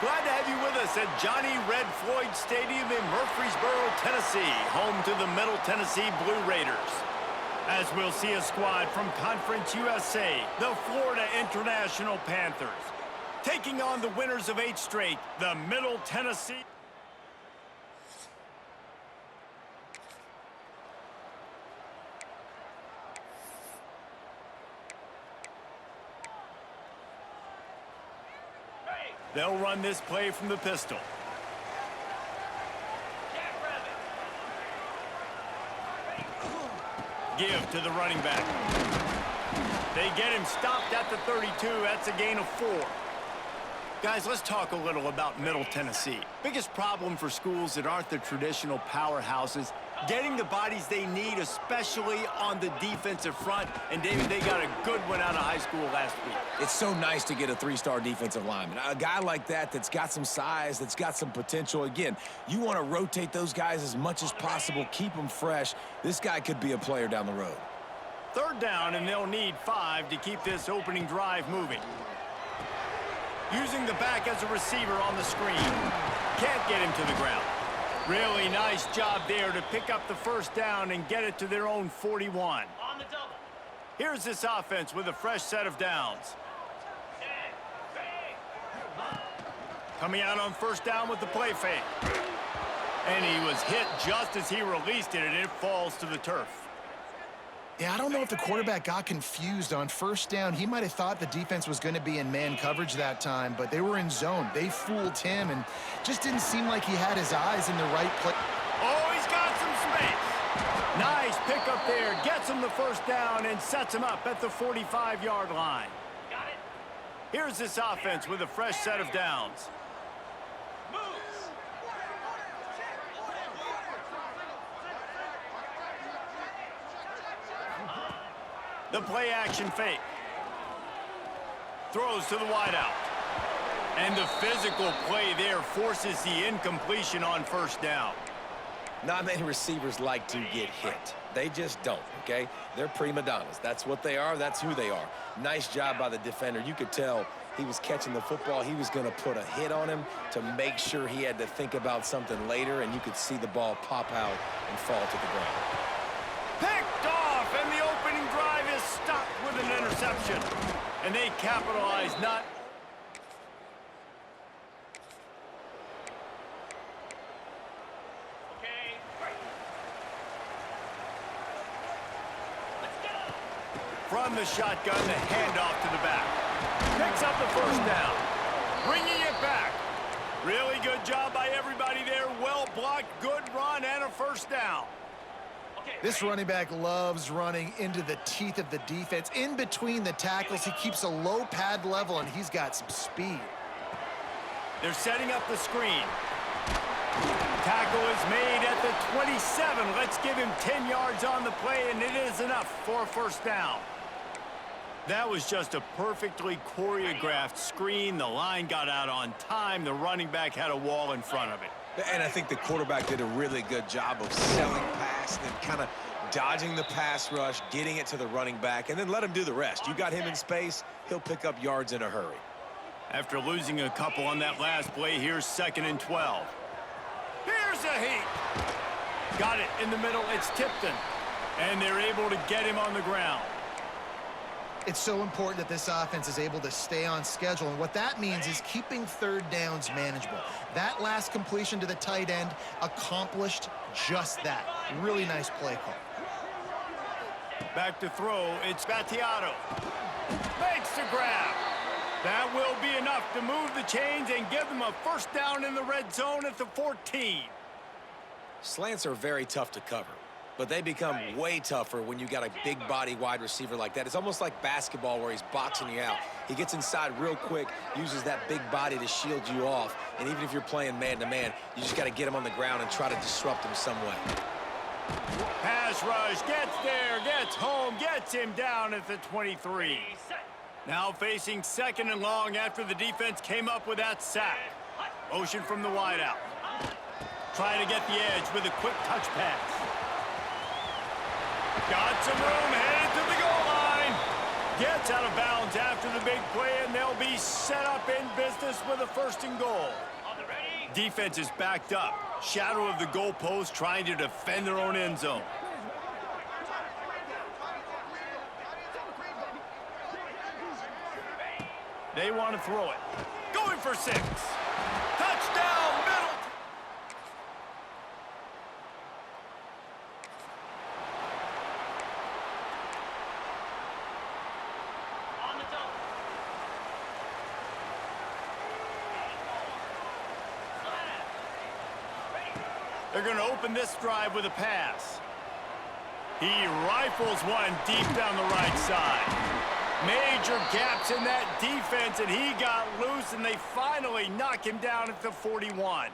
Glad to have you with us at Johnny Red Floyd Stadium in Murfreesboro, Tennessee, home to the Middle Tennessee Blue Raiders. As we'll see a squad from Conference USA, the Florida International Panthers, taking on the winners of 8 straight, the Middle Tennessee. They'll run this play from the pistol. Give to the running back. They get him stopped at the 32. That's a gain of 4. Guys, let's talk a little about Middle Tennessee. Biggest problem for schools that aren't the traditional powerhouses, getting the bodies they need, especially on the defensive front. And, David, they got a good one out of high school last week. It's so nice to get a 3-star defensive lineman. A guy like that that's got some size, that's got some potential. Again, you want to rotate those guys as much as possible, keep them fresh. This guy could be a player down the road. 3rd down, and they'll need 5 to keep this opening drive moving. Using the back as a receiver on the screen. Can't get him to the ground. Really nice job there to pick up the 1st down and get it to their own 41. On the double. Here's this offense with a fresh set of downs. Coming out on 1st down with the play fake. And he was hit just as he released it, and it falls to the turf. Yeah, I don't know if the quarterback got confused on 1st down. He might have thought the defense was going to be in man coverage that time, but they were in zone. They fooled him and just didn't seem like he had his eyes in the right place. Oh, he's got some space. Nice pickup there. Gets him the 1st down and sets him up at the 45-yard line. Got it. Here's this offense with a fresh set of downs. The play action fake. Throws to the wideout. And the physical play there forces the incompletion on 1st down. Not many receivers like to get hit. They just don't, okay? They're prima donnas. That's what they are. That's who they are. Nice job by the defender. You could tell he was catching the football. He was going to put a hit on him to make sure he had to think about something later, and you could see the ball pop out and fall to the ground. Picked off, and the opening drive is stopped with an interception. And they capitalize not. Okay. Let's go. From the shotgun, the handoff to the back. Picks up the 1st down. Bringing it back. Really good job by everybody there. Well blocked, good run, and a 1st down. This running back loves running into the teeth of the defense. In between the tackles, he keeps a low pad level, and he's got some speed. They're setting up the screen. Tackle is made at the 27. Let's give him 10 yards on the play, and it is enough for a 1st down. That was just a perfectly choreographed screen. The line got out on time. The running back had a wall in front of it. And I think the quarterback did a really good job of selling past and kind of dodging the pass rush, getting it to the running back, and then let him do the rest. You got him in space, he'll pick up yards in a hurry. After losing a couple on that last play, here's 2nd and 12. Here's a heat. Got it in the middle. It's Tipton. And they're able to get him on the ground. It's so important that this offense is able to stay on schedule, and what that means is keeping 3rd downs manageable. That last completion to the tight end accomplished just that. Really nice play call. Back to throw, it's Battiato. Makes the grab. That will be enough to move the chains and give them a 1st down in the red zone at the 14. Slants are very tough to cover, but they become way tougher when you got a big body wide receiver like that. It's almost like basketball where he's boxing you out. He gets inside real quick, uses that big body to shield you off, and even if you're playing man-to-man, you just got to get him on the ground and try to disrupt him some way. Pass rush, gets there, gets home, gets him down at the 23. Now facing 2nd and long after the defense came up with that sack. Motion from the wideout. Trying to get the edge with a quick touch pass. Got some room, headed to the goal line. Gets out of bounds after the big play, and they'll be set up in business with a 1st and goal. Defense is backed up. Shadow of the goalpost, trying to defend their own end zone. They want to throw it. Going for 6. Touchdown, middle. They're going to open this drive with a pass. He rifles one deep down the right side. Major gaps in that defense, and he got loose, and they finally knock him down at the 41.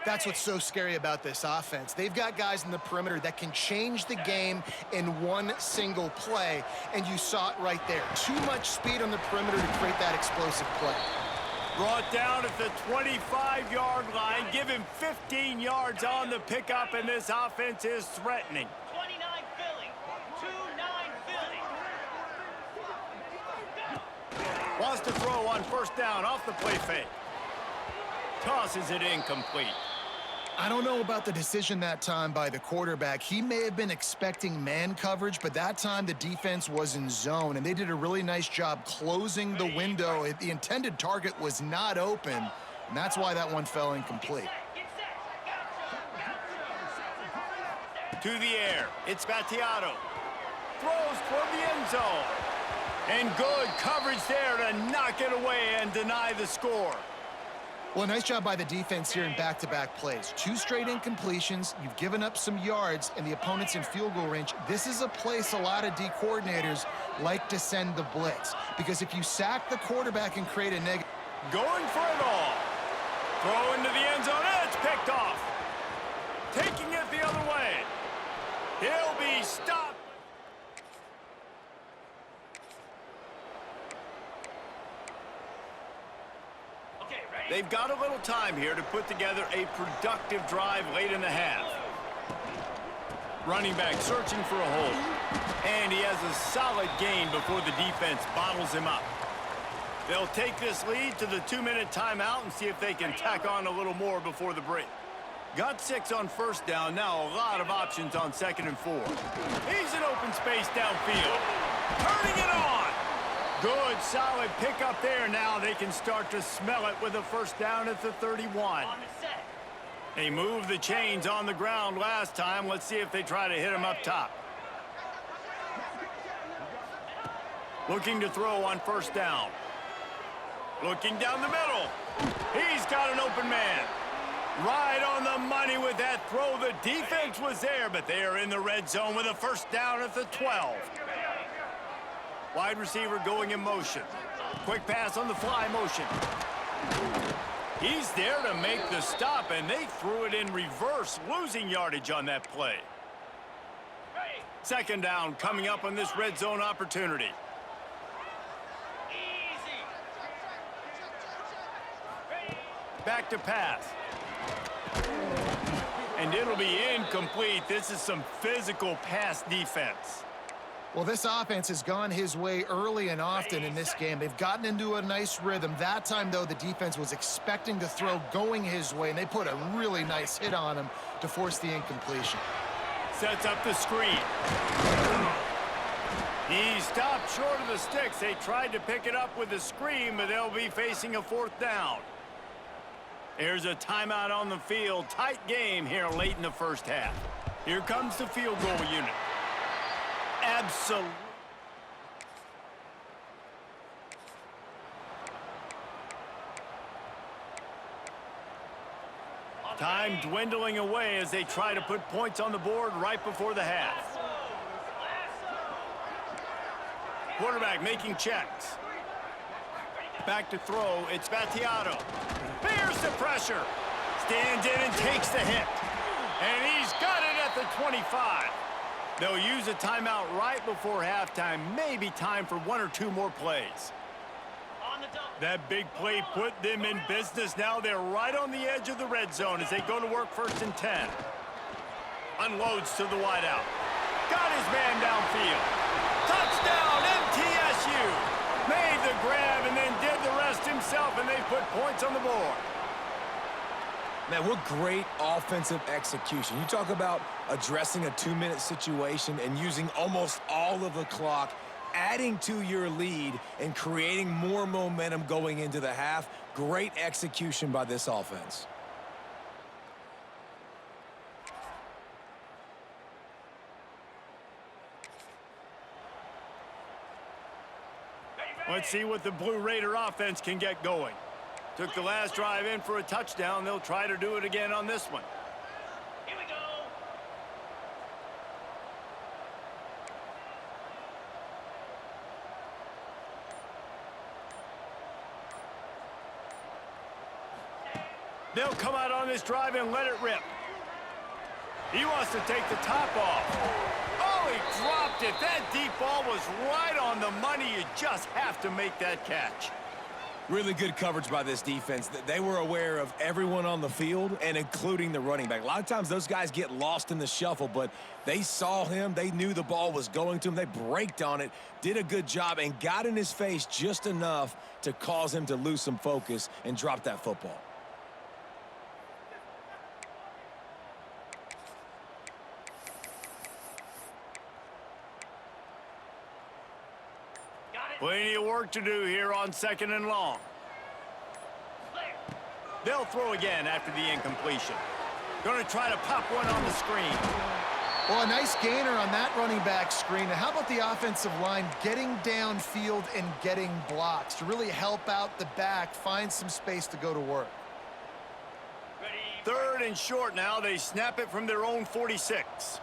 That's what's so scary about this offense. They've got guys in the perimeter that can change the game in one single play, and you saw it right there. Too much speed on the perimeter to create that explosive play. Brought down at the 25-yard line. Give him 15 yards on the pickup, and this offense is threatening. 29 Philly. 2-9 Philly. Wants to throw on 1st down off the play fake. Tosses it incomplete. I don't know about the decision that time by the quarterback. He may have been expecting man coverage, but that time the defense was in zone, and they did a really nice job closing the window. The intended target was not open, and that's why that one fell incomplete. To the air. It's Battiato. Throws toward the end zone. And good coverage there to knock it away and deny the score. Well, nice job by the defense here in back-to-back plays. 2 straight incompletions, you've given up some yards, and the opponent's in field goal range. This is a place a lot of D coordinators like to send the blitz, because if you sack the quarterback and create a negative... Going for it all. Throw into the end zone, and it's picked off. Taking it the other way. He'll be stopped. They've got a little time here to put together a productive drive late in the half. Running back searching for a hole. And he has a solid gain before the defense bottles him up. They'll take this lead to the 2-minute timeout and see if they can tack on a little more before the break. Got 6 on 1st down. Now a lot of options on 2nd and 4. He's in open space downfield. Turning it on. Good, solid pickup there. Now they can start to smell it with a 1st down at the 31. They moved the chains on the ground last time. Let's see if they try to hit him up top. Looking to throw on 1st down. Looking down the middle. He's got an open man. Right on the money with that throw. The defense was there, but they are in the red zone with a 1st down at the 12. Wide receiver going in motion. Quick pass on the fly motion. He's there to make the stop, and they threw it in reverse, losing yardage on that play. 2nd down coming up on this red zone opportunity. Back to pass. And it'll be incomplete. This is some physical pass defense. Well, this offense has gone his way early and often in this game. They've gotten into a nice rhythm. That time, though, the defense was expecting to throw going his way, and they put a really nice hit on him to force the incompletion. Sets up the screen. He stopped short of the sticks. They tried to pick it up with the screen, but they'll be facing a 4th down. There's a timeout on the field. Tight game here late in the 1st half. Here comes the field goal unit. Absolutely. Time dwindling away as they try to put points on the board right before the half. Quarterback making checks. Back to throw. It's Battiato. Bears the pressure. Stands in and takes the hit. And he's got it at the 25. They'll use a timeout right before halftime. Maybe time for 1 or 2 more plays. That big play put them in business. Now they're right on the edge of the red zone as they go to work 1st and 10. Unloads to the wideout. Got his man downfield. Touchdown, MTSU! Made the grab and then did the rest himself, and they put points on the board. Man, what great offensive execution. You talk about addressing a 2-minute situation and using almost all of the clock, adding to your lead and creating more momentum going into the half. Great execution by this offense. Let's see what the Blue Raider offense can get going. Took the last drive in for a touchdown. They'll try to do it again on this one. Here we go. They'll come out on this drive and let it rip. He wants to take the top off. Oh, he dropped it. That deep ball was right on the money. You just have to make that catch. Really good coverage by this defense. They were aware of everyone on the field and including the running back. A lot of times those guys get lost in the shuffle, but they saw him. They knew the ball was going to him. They braked on it, did a good job, and got in his face just enough to cause him to lose some focus and drop that football. Plenty of work to do here on 2nd and long. They'll throw again after the incompletion. Going to try to pop one on the screen. Well, a nice gainer on that running back screen. Now, how about the offensive line getting downfield and getting blocks to really help out the back, find some space to go to work? 3rd and short now. They snap it from their own 46.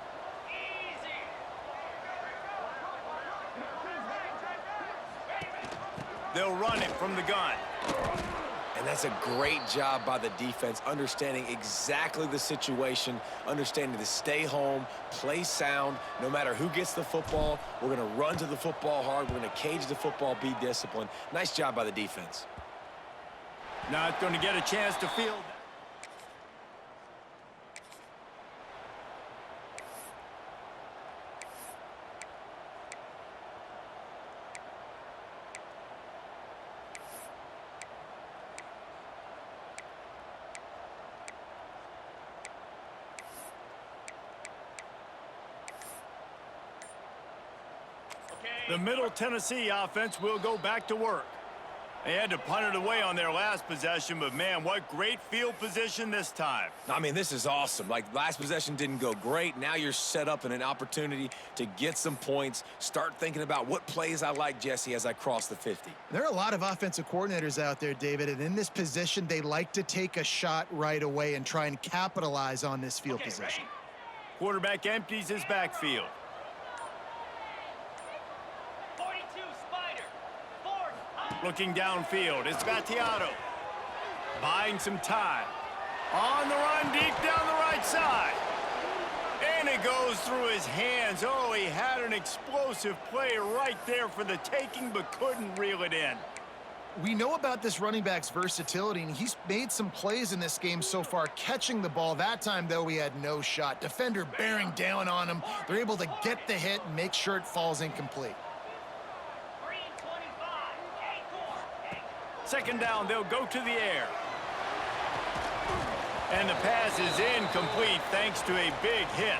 They'll run it from the gun. And that's a great job by the defense, understanding exactly the situation, understanding to stay home, play sound. No matter who gets the football, we're going to run to the football hard. We're going to cage the football, be disciplined. Nice job by the defense. Not going to get a chance to field. The Middle Tennessee offense will go back to work. They had to punt it away on their last possession, but man, what great field position this time. I mean, this is awesome. Like, last possession didn't go great. Now you're set up in an opportunity to get some points. Start thinking about what plays I like, Jesse, as I cross the 50. There are a lot of offensive coordinators out there, David, and in this position, they like to take a shot right away and try and capitalize on this field position. Ready? Quarterback empties his backfield. Looking downfield, it's Gattiato. Buying some time. On the run, deep down the right side. And it goes through his hands. Oh, he had an explosive play right there for the taking, but couldn't reel it in. We know about this running back's versatility, and he's made some plays in this game so far, catching the ball. That time, though, he had no shot. Defender bearing down on him. They're able to get the hit and make sure it falls incomplete. 2nd down, they'll go to the air. And the pass is incomplete thanks to a big hit.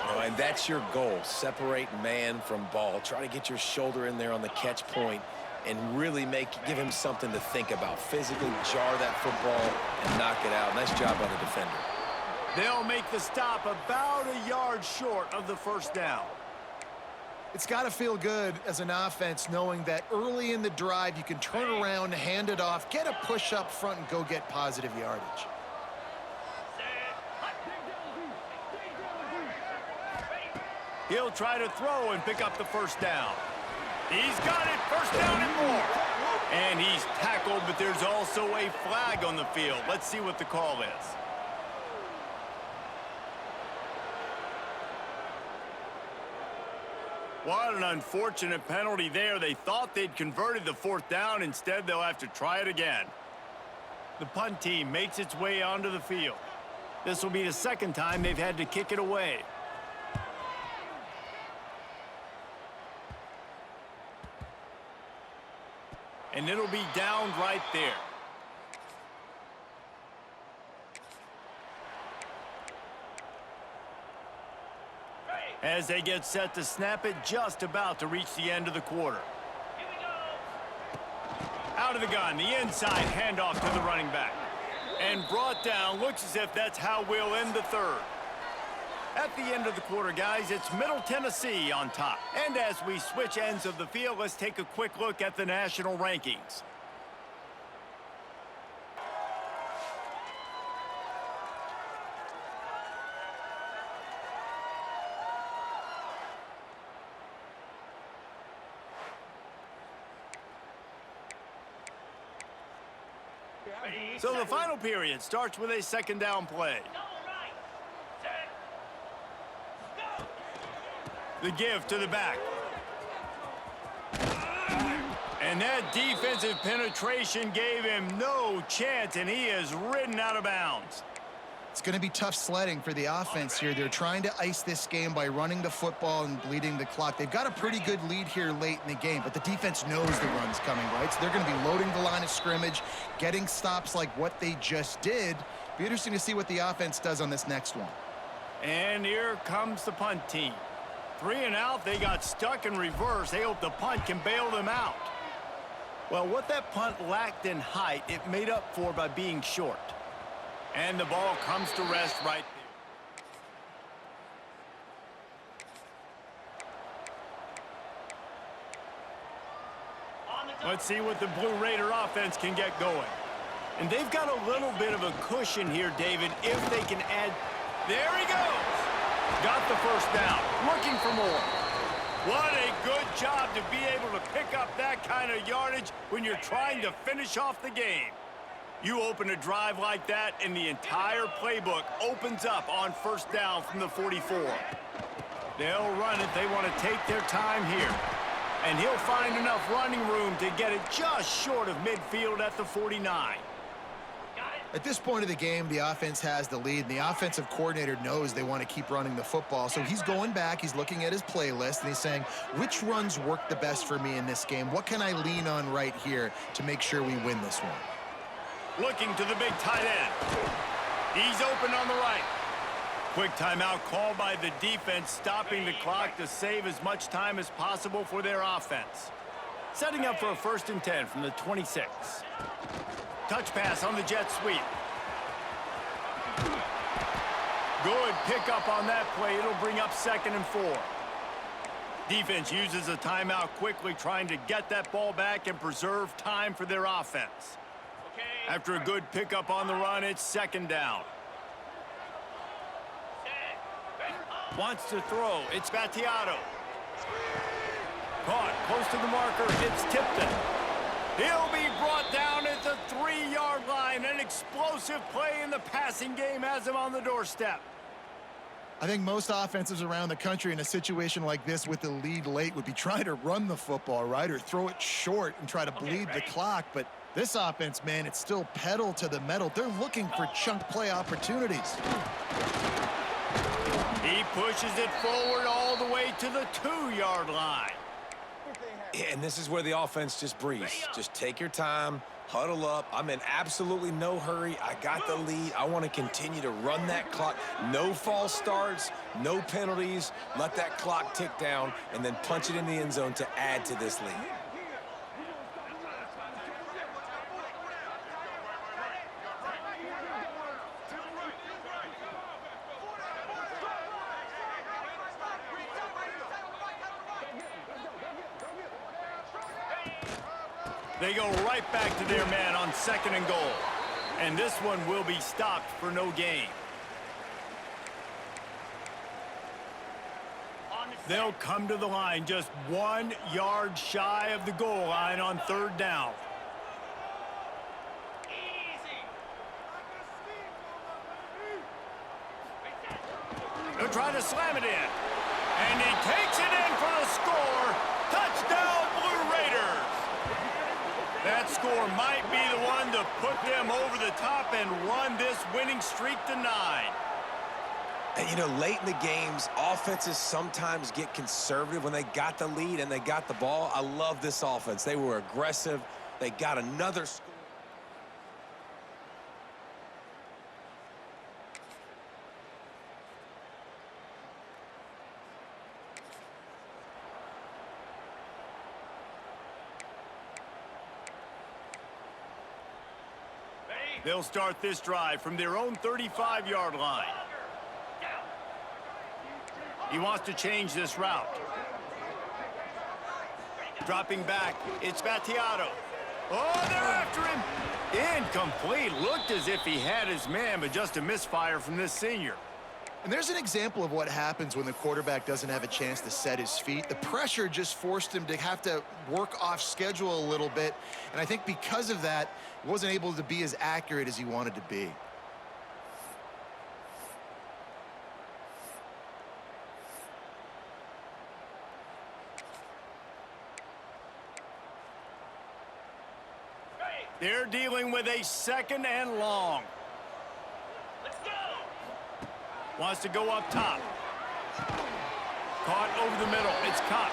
Oh, and that's your goal. Separate man from ball. Try to get your shoulder in there on the catch point and really give him something to think about. Physically jar that football and knock it out. Nice job by the defender. They'll make the stop about a yard short of the 1st down. It's got to feel good as an offense knowing that early in the drive you can turn around, hand it off, get a push up front, and go get positive yardage. He'll try to throw and pick up the 1st down. He's got it, 1st down and more. And he's tackled, but there's also a flag on the field. Let's see what the call is. What an unfortunate penalty there. They thought they'd converted the 4th down. Instead, they'll have to try it again. The punt team makes its way onto the field. This will be the 2nd time they've had to kick it away. and it'll be down right there. As they get set to snap it, just about to reach the end of the quarter. Here we go. Out of the gun, the inside handoff to the running back. And brought down, looks as if that's how we'll end the third. At the end of the quarter, guys, it's Middle Tennessee on top. And as we switch ends of the field, let's take a quick look at the national rankings. So the final period starts with a second down play. Double right. Set. Go. The give to the back. And that defensive penetration gave him no chance, and he is ridden out of bounds. It's going to be tough sledding for the offense here. They're trying to ice this game by running the football and bleeding the clock. They've got a pretty good lead here late in the game, but the defense knows the run's coming, right? So they're going to be loading the line of scrimmage, getting stops like what they just did. Be interesting to see what the offense does on this next one. And here comes the punt team. 3 and out, they got stuck in reverse. They hope the punt can bail them out. Well, what that punt lacked in height, it made up for by being short. And the ball comes to rest right there. Let's see what the Blue Raider offense can get going. And they've got a little bit of a cushion here, David, if they can add. There he goes. Got the first down. Looking for more. What a good job to be able to pick up that kind of yardage when you're trying to finish off the game. You open a drive like that, and the entire playbook opens up on first down from the 44. They'll run it. They want to take their time here. And he'll find enough running room to get it just short of midfield at the 49. At this point of the game, the offense has the lead, and the offensive coordinator knows they want to keep running the football. So he's going back, he's looking at his playlist, and he's saying, which runs work the best for me in this game? What can I lean on right here to make sure we win this one? Looking to the big tight end. He's open on the right. Quick timeout called by the defense, stopping the clock to save as much time as possible for their offense. Setting up for a 1st and 10 from the 26. Touch pass on the jet sweep. Good pickup on that play. It'll bring up 2nd and 4. Defense uses a timeout quickly, trying to get that ball back and preserve time for their offense. After a good pickup on the run, it's 2nd down. Wants to throw. It's Battiato. Caught close to the marker. It's Tipton. He'll be brought down at the 3-yard line. An explosive play in the passing game has him on the doorstep. I think most offenses around the country in a situation like this with the lead late would be trying to run the football, right, or throw it short and try to bleed the clock. But this offense, man, it's still pedal to the metal. They're looking for chunk play opportunities. He pushes it forward all the way to the 2-yard line. Yeah, and this is where the offense just breathes. Just take your time, huddle up. I'm in absolutely no hurry. I got the lead. I want to continue to run that clock. No false starts, no penalties. Let that clock tick down and then punch it in the end zone to add to this lead. They go right back to their man on 2nd and goal. And this one will be stopped for no gain. They'll come to the line just 1 yard shy of the goal line on 3rd down. They'll try to slam it in. And he takes it in for the score. Touchdown, Blue Raiders. That score might be the one to put them over the top and run this winning streak to 9. And, you know, late in the games, offenses sometimes get conservative when they got the lead and they got the ball. I love this offense. They were aggressive, They got another score. They'll start this drive from their own 35-yard line. He wants to change this route. Dropping back, it's Battiato. Oh, they're after him. Incomplete. Looked as if he had his man, but just a misfire from this senior. And there's an example of what happens when the quarterback doesn't have a chance to set his feet. The pressure just forced him to have to work off schedule a little bit. And I think because of that, he wasn't able to be as accurate as he wanted to be. They're dealing with a 2nd and long. Let's go. Wants to go up top. Caught over the middle. It's Cox.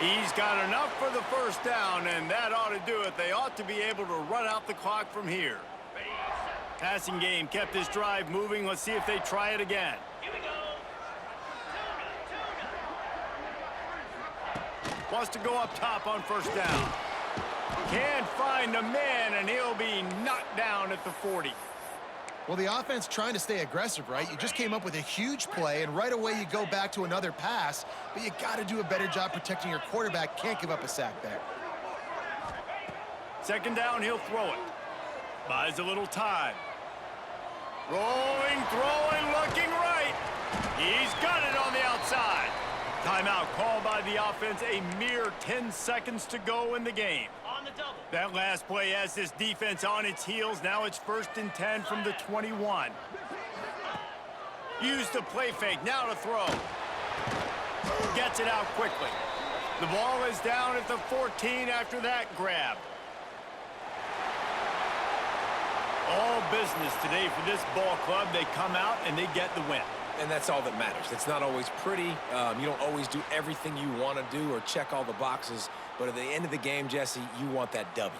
He's got enough for the first down, and that ought to do it. They ought to be able to run out the clock from here. Passing game kept this drive moving. Let's see if they try it again. Here we go. Wants to go up top on first down. Can't find a man, and he'll be knocked down at the 40. Well, the offense trying to stay aggressive, right? You just came up with a huge play, and right away you go back to another pass, but you got to do a better job protecting your quarterback. Can't give up a sack there. 2nd down, he'll throw it. Buys a little time. Rolling, throwing, looking right. He's got it on the outside. Timeout called by the offense. A mere 10 seconds to go in the game. On the double. That last play has this defense on its heels. Now it's 1st and 10 from the 21. Use the play fake. Now to throw. Gets it out quickly. The ball is down at the 14 after that grab. All business today for this ball club. They come out and they get the win. And that's all that matters. It's not always pretty. You don't always do everything you want to do or check all the boxes. But at the end of the game, Jesse, you want that W.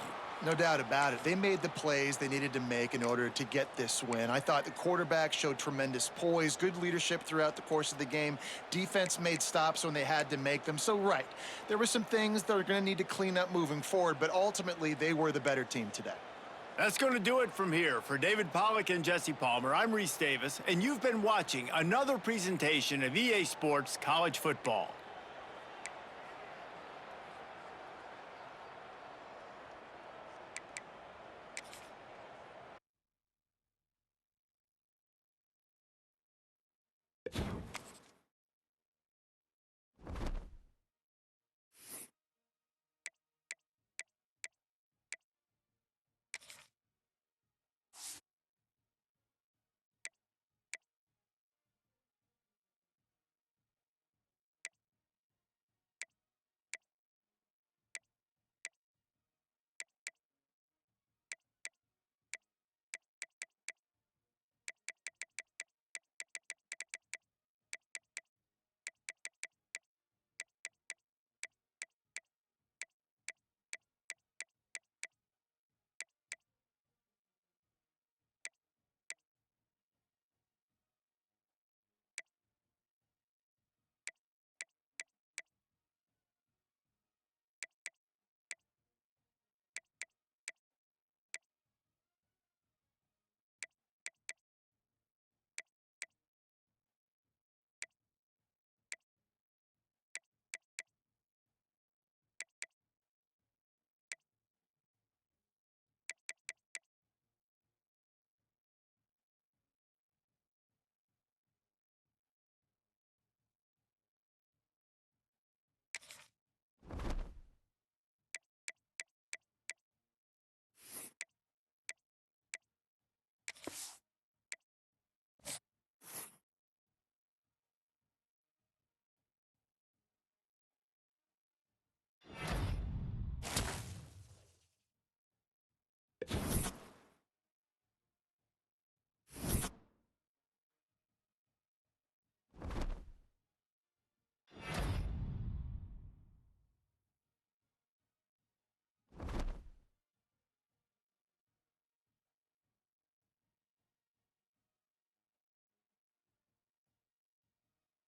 No doubt about it. They made the plays they needed to make in order to get this win. I thought the quarterback showed tremendous poise, good leadership throughout the course of the game. Defense made stops when they had to make them. So, right, there were some things that are going to need to clean up moving forward, but ultimately they were the better team today. That's going to do it from here. For David Pollack and Jesse Palmer, I'm Reese Davis, and you've been watching another presentation of EA Sports College Football.